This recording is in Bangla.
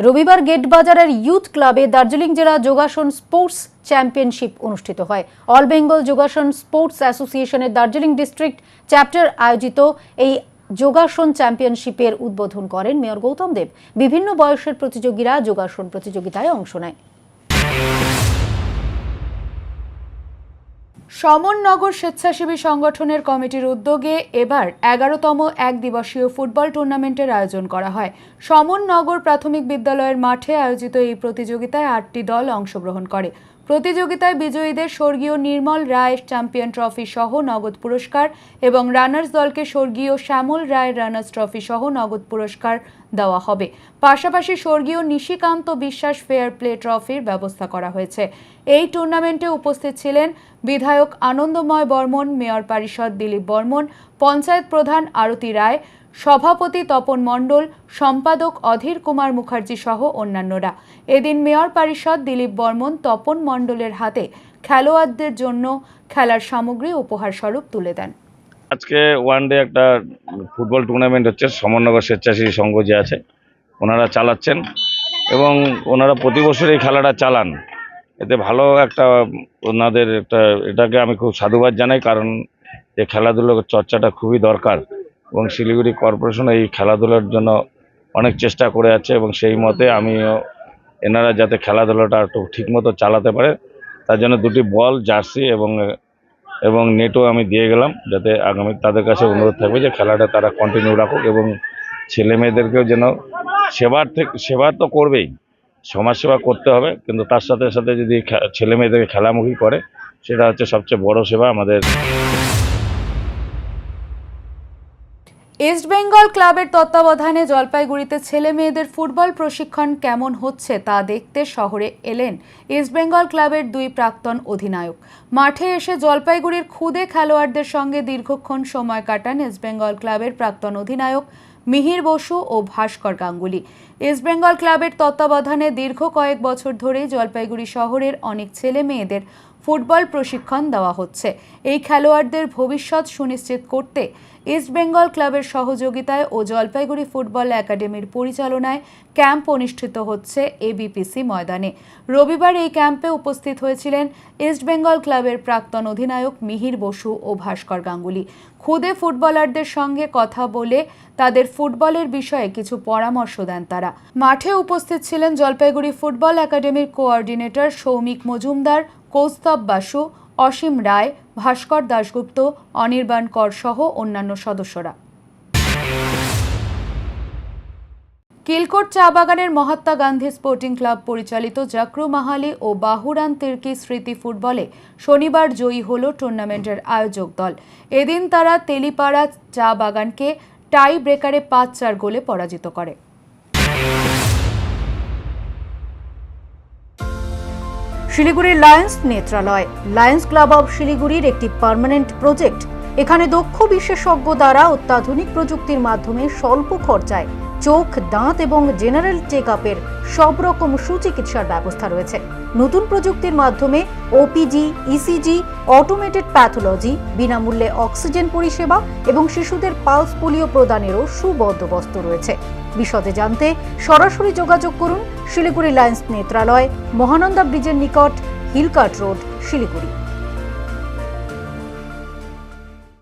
রবিবার গেটবাজারের ইউথ ক্লাবে দার্জিলিং জেলা যোগাসন স্পোর্টস চ্যাম্পিয়নশিপ অনুষ্ঠিত হয়। অল বেঙ্গল যোগাসন স্পোর্টস অ্যাসোসিয়েশনের দার্জিলিং ডিস্ট্রিক্ট চ্যাপ্টার আয়োজিত এই যোগাসন চ্যাম্পিয়নশিপের উদ্বোধন করেন মেয়র গৌতম দেব। বিভিন্ন বয়সের প্রতিযোগীরা যোগাসন প্রতিযোগিতায় অংশ নেয়। সমননগর স্বেচ্ছাসেবী সংগঠনের কমিটির উদ্যোগে এবার 11তম এক দিবসীয় ফুটবল টুর্নামেন্টের আয়োজন করা হয়। সমননগর প্রাথমিক বিদ্যালয়ের মাঠে আয়োজিত এই প্রতিযোগিতায় 8টি দল অংশগ্রহণ করে। প্রতিযোগিতায় বিজয়ীদের স্বর্গীয় নির্মল রায় চ্যাম্পিয়ন ট্রফি সহ নগদ পুরস্কার এবং রানার্স দলকে স্বর্গীয় শ্যামল রায় রানার্স ট্রফি সহ নগদ পুরস্কার দেওয়া হবে। পাশাপাশি স্বর্গীয় নিশিকান্ত বিশ্বাস ফেয়ার প্লে ট্রফির ব্যবস্থা করা হয়েছে। এই টুর্নামেন্টে উপস্থিত ছিলেন বিধায়ক আনন্দময় বর্মন, মেয়র পরিষদ দিলীপ বর্মন, পঞ্চায়েত প্রধান আরতি রায়, সভাপতি তপন মণ্ডল, সম্পাদক অধীর কুমার মুখার্জি সহ অন্যান্যরা। এদিন মেয়র পরিষদ দিলীপ বর্মন তপন মণ্ডলের হাতে খেলোয়াড়দের জন্য খেলার সামগ্রী উপহার স্বরূপ তুলে দেন। আজকে ওয়ান ডে একটা ফুটবল টুর্নামেন্ট হচ্ছে, সমননগর স্বেচ্ছাসেবী সংঘ যে আছে ওনারা চালাচ্ছেন এবং ওনারা প্রতি বছর এই খেলাটা চালান। এতে ভালো একটা ওনাদের একটা এটাকে আমি খুব সাধুবাদ জানাই, কারণ এই খেলাধুলোর চর্চাটা খুবই দরকার এবং শিলিগুড়ি কর্পোরেশন এই খেলাধুলার জন্য অনেক চেষ্টা করে যাচ্ছে এবং সেই মতে আমিও এনারা যাতে খেলাধুলাটা একটু ঠিকমতো চালাতে পারে তার জন্য 2টি বল, জার্সি এবং নেটও আমি দিয়ে গেলাম, যাতে আগামী তাদের কাছে অনুরোধ থাকবে যে খেলাটা তারা কন্টিনিউ রাখুক এবং ছেলে মেয়েদেরকেও যেন সেবা তো করবেই, সমাজসেবা করতে হবে, কিন্তু তার সাথে সাথে যদি ছেলে মেয়েদেরকে খেলামুখী করে সেটা হচ্ছে সবচেয়ে বড় সেবা আমাদের। ইস্ট বেঙ্গল ক্লাবের তত্ত্বাবধানে জলপাইগুড়িতে ছেলে মেয়েদের ফুটবল প্রশিক্ষণ কেমন হচ্ছে তা দেখতে শহরে এলেন ইস্ট বেঙ্গল ক্লাবের 2 প্রাক্তন অধিনায়ক। মাঠে এসে জলপাইগুড়ির খুদে খেলোয়াড়দের সঙ্গে দীর্ঘক্ষণ সময় কাটান ইস্ট বেঙ্গল ক্লাবের প্রাক্তন অধিনায়ক মিহির বসু ও ভাস্কর গাঙ্গুলি। ইস্ট বেঙ্গল ক্লাবের তত্ত্বাবধানে দীর্ঘ কয়েক বছর ধরেই জলপাইগুড়ি শহরের অনেক ছেলে মেয়েদের ফুটবল প্রশিক্ষণ দেওয়া হচ্ছে। এই খেলোয়াড়দের ভবিষ্যৎ সুনিশ্চিত করতে ইস্ট বেঙ্গল ক্লাবের সহযোগিতায় ও জলপাইগুড়ি ফুটবল একাডেমির পরিচালনায় ক্যাম্প অনুষ্ঠিত হচ্ছে এবিপিসি ময়দানে। রবিবার এই ক্যাম্পে উপস্থিত হয়েছিলেন ইস্ট বেঙ্গল ক্লাবের প্রাক্তন অধিনায়ক মিহির বসু ও ভাস্কর গাঙ্গুলি। খুদে ফুটবলারদের সঙ্গে কথা বলে তাদের ফুটবলের বিষয়ে কিছু পরামর্শ দেন তারা। মাঠে উপস্থিত ছিলেন জলপাইগুড়ি ফুটবল একাডেমির কোঅর্ডিনেটর সৌমিক মজুমদার, কৌস্তব বাসু, অসীম রায়, ভাস্কর দাশগুপ্ত, অনির্বাণ কর সহ অন্যান্য সদস্যরা। কিলকোট চা বাগানের মহাত্মা গান্ধী স্পোর্টিং ক্লাব পরিচালিত জাকরু মাহালি ও বাহুরান তির্কি স্মৃতি ফুটবলে শনিবার জয়ী হল টুর্নামেন্টের আয়োজক দল। এদিন তারা তেলিপাড়া চা বাগানকে টাই ব্রেকারে 5-4 গোলে পরাজিত করে। শিলিগুড়ির Lions Nethralaya Lions club of শিলিগুড়ির একটি পার্মানেন্ট প্রজেক্ট। এখানে দক্ষ বিশেষজ্ঞ দ্বারা অত্যাধুনিক প্রযুক্তির মাধ্যমে স্বল্প খরচায় চোখ, দাঁত এবং জেনারেল চেক আপের সব রকম সুচিকিৎসার ব্যবস্থা রয়েছে। নতুন প্রযুক্তির মাধ্যমে ওপিজি, ইসিজি, অটোমেটেড প্যাথোলজি, বিনামূল্যে অক্সিজেন পরিষেবা এবং শিশুদের পালস পোলিও প্রদানেরও সুবন্দোবস্ত রয়েছে। বিশদে জানতে সরাসরি যোগাযোগ করুন শিলিগুড়ি লায়ন্স নেত্রালয়, মহানন্দা ব্রিজের নিকট, হিলকাট রোড, শিলিগুড়ি।